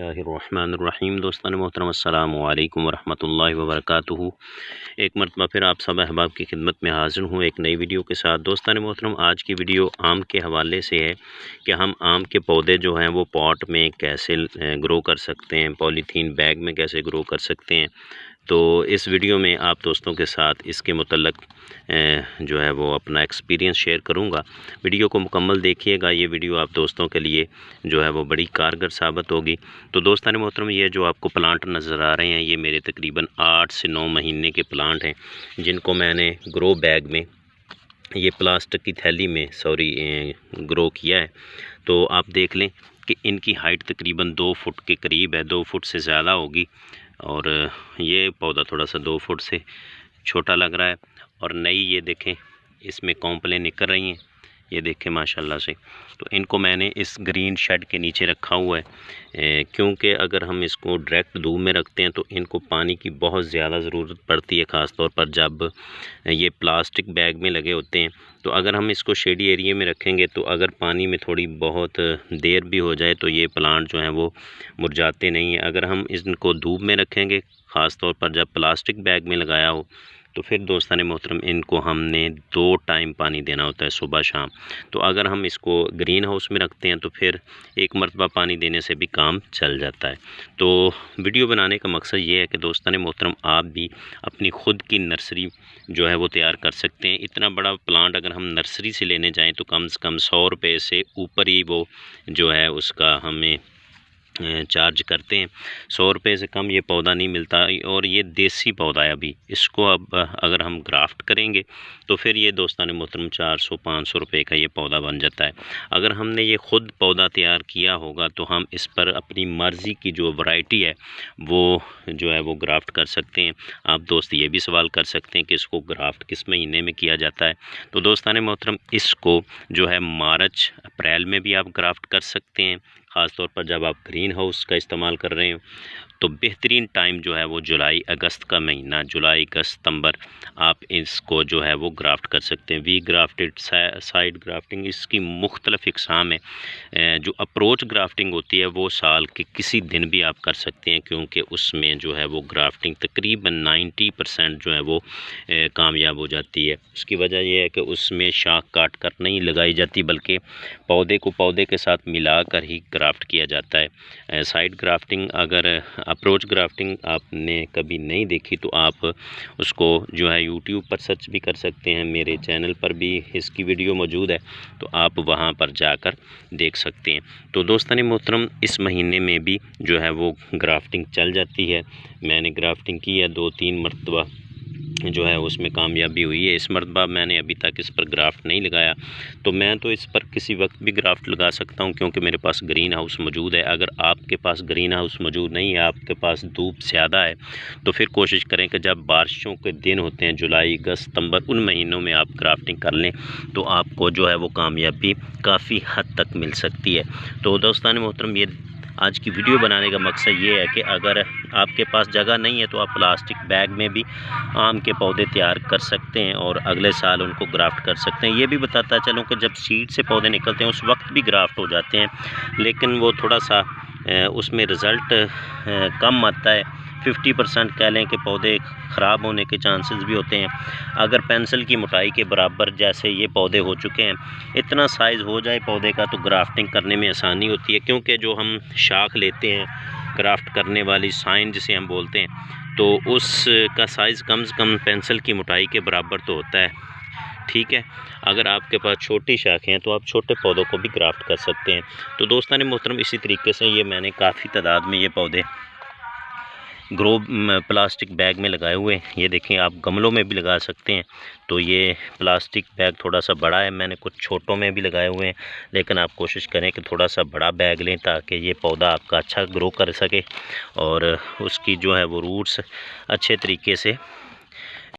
बिस्मिल्लाहिर्रहमानिर्रहीम। दोस्तान मोहतरम अस्सलामु अलैकुम वरहमतुल्लाहि वबरकातुहू। एक मरतबा फिर आप सब अहबाब की खिदमत में हाज़िर हूँ एक नई वीडियो के साथ। दोस्तान मोहतरम, आज की वीडियो आम के हवाले से है कि हम आम के पौधे जो हैं वो पॉट में कैसे ग्रो कर सकते हैं, पॉलीथीन बैग में कैसे ग्रो कर सकते हैं। तो इस वीडियो में आप दोस्तों के साथ इसके मुतल्लक जो है वो अपना एक्सपीरियंस शेयर करूंगा। वीडियो को मुकम्मल देखिएगा, ये वीडियो आप दोस्तों के लिए जो है वो बड़ी कारगर साबित होगी। तो दोस्तान मोहतरम, ये जो आपको प्लांट नज़र आ रहे हैं ये मेरे तकरीबन 8 से 9 महीने के प्लांट हैं, जिनको मैंने ग्रो बैग में, ये प्लास्टिक की थैली में ग्रो किया है। तो आप देख लें कि इनकी हाइट तकरीबन 2 फुट के करीब है, 2 फुट से ज़्यादा होगी। और ये पौधा थोड़ा सा 2 फुट से छोटा लग रहा है। और नई ये देखें, इसमें कॉम्पलें निकल रही हैं, ये देखें माशाल्लाह से। तो इनको मैंने इस ग्रीन शेड के नीचे रखा हुआ है, क्योंकि अगर हम इसको डायरेक्ट धूप में रखते हैं तो इनको पानी की बहुत ज़्यादा ज़रूरत पड़ती है, ख़ास तौर पर जब ये प्लास्टिक बैग में लगे होते हैं। तो अगर हम इसको शेडी एरिया में रखेंगे तो अगर पानी में थोड़ी बहुत देर भी हो जाए तो ये प्लांट जो हैं वो मुरझाते नहीं हैं। अगर हम इनको धूप में रखेंगे, ख़ास तौर पर जब प्लास्टिक बैग में लगाया हो, तो फिर दोस्तान मोहतरम इनको हमने 2 टाइम पानी देना होता है, सुबह शाम। तो अगर हम इसको ग्रीन हाउस में रखते हैं तो फिर एक मरतबा पानी देने से भी काम चल जाता है। तो वीडियो बनाने का मकसद ये है कि दोस्तान मोहतरम आप भी अपनी ख़ुद की नर्सरी जो है वो तैयार कर सकते हैं। इतना बड़ा प्लांट अगर हम नर्सरी से लेने जाएँ तो कम से कम 100 रुपये से ऊपर ही वो जो है उसका हमें चार्ज करते हैं। 100 रुपये से कम ये पौधा नहीं मिलता। और ये देसी पौधा है, अभी इसको अब अगर हम ग्राफ्ट करेंगे तो फिर ये दोस्तान मोहतरम 400-500 रुपये का ये पौधा बन जाता है। अगर हमने ये ख़ुद पौधा तैयार किया होगा तो हम इस पर अपनी मर्ज़ी की जो वैरायटी है वो जो है वो ग्राफ्ट कर सकते हैं। आप दोस्त ये भी सवाल कर सकते हैं कि इसको ग्राफ्ट किस महीने में किया जाता है। तो दोस्तान मोहतरम, इसको जो है मार्च अप्रैल में भी आप ग्राफ्ट कर सकते हैं, ख़ास तौर पर जब आप ग्रीन हाउस का इस्तेमाल कर रहे हो। तो बेहतरीन टाइम जो है वो जुलाई अगस्त का महीना, जुलाई अगस्त सितंबर, आप इसको जो है वो ग्राफ्ट कर सकते हैं। वी ग्राफ्टेड, साइड ग्राफ्टिंग, इसकी मुख्तलिफ़ इक़साम है। जो अप्रोच ग्राफ्टिंग होती है वो साल के किसी दिन भी आप कर सकते हैं, क्योंकि उसमें जो है वो ग्राफ्टिंग तकरीबन 90% जो है वो कामयाब हो जाती है। उसकी वजह यह है कि उसमें शाख काट कर नहीं लगाई जाती, बल्कि पौधे को पौधे के साथ मिलाकर ही ग्राफ्ट किया जाता है। साइड ग्राफ्टिंग, अगर अप्रोच ग्राफ्टिंग आपने कभी नहीं देखी तो आप उसको जो है यूट्यूब पर सर्च भी कर सकते हैं। मेरे चैनल पर भी इसकी वीडियो मौजूद है, तो आप वहां पर जाकर देख सकते हैं। तो दोस्तान मोहतरम, इस महीने में भी जो है वो ग्राफ्टिंग चल जाती है। मैंने ग्राफ्टिंग की है 2-3 मरतबा, जो है उसमें कामयाबी हुई है। इस मरतबा मैंने अभी तक इस पर ग्राफ्ट नहीं लगाया। तो मैं तो इस पर किसी वक्त भी ग्राफ्ट लगा सकता हूं, क्योंकि मेरे पास ग्रीन हाउस मौजूद है। अगर आपके पास ग्रीन हाउस मौजूद नहीं है, आपके पास धूप ज़्यादा है, तो फिर कोशिश करें कि जब बारिशों के दिन होते हैं, जुलाई अगस्त सितंबर, उन महीनों में आप ग्राफ्टिंग कर लें तो आपको जो है वो कामयाबी काफ़ी हद तक मिल सकती है। तो दोस्तान मोहतरम, ये आज की वीडियो बनाने का मकसद ये है कि अगर आपके पास जगह नहीं है तो आप प्लास्टिक बैग में भी आम के पौधे तैयार कर सकते हैं और अगले साल उनको ग्राफ्ट कर सकते हैं। ये भी बताता चलूँ कि जब सीड से पौधे निकलते हैं उस वक्त भी ग्राफ्ट हो जाते हैं, लेकिन वो थोड़ा सा उसमें रिज़ल्ट कम आता है। 50% कह लें कि पौधे ख़राब होने के चांसेस भी होते हैं। अगर पेंसिल की मोटाई के बराबर जैसे ये पौधे हो चुके हैं, इतना साइज़ हो जाए पौधे का, तो ग्राफ्टिंग करने में आसानी होती है। क्योंकि जो हम शाख लेते हैं ग्राफ्ट करने वाली, साइन जिसे हम बोलते हैं, तो उसका साइज़ कम से कम पेंसिल की मोटाई के बराबर तो होता है। ठीक है, अगर आपके पास छोटी शाखें हैं तो आप छोटे पौधों को भी ग्राफ्ट कर सकते हैं। तो दोस्तान मोहतरम, इसी तरीके से ये मैंने काफ़ी तादाद में ये पौधे ग्रो प्लास्टिक बैग में लगाए हुए हैं। ये देखें, आप गमलों में भी लगा सकते हैं। तो ये प्लास्टिक बैग थोड़ा सा बड़ा है, मैंने कुछ छोटों में भी लगाए हुए हैं, लेकिन आप कोशिश करें कि थोड़ा सा बड़ा बैग लें ताकि ये पौधा आपका अच्छा ग्रो कर सके और उसकी जो है वो रूट्स अच्छे तरीके से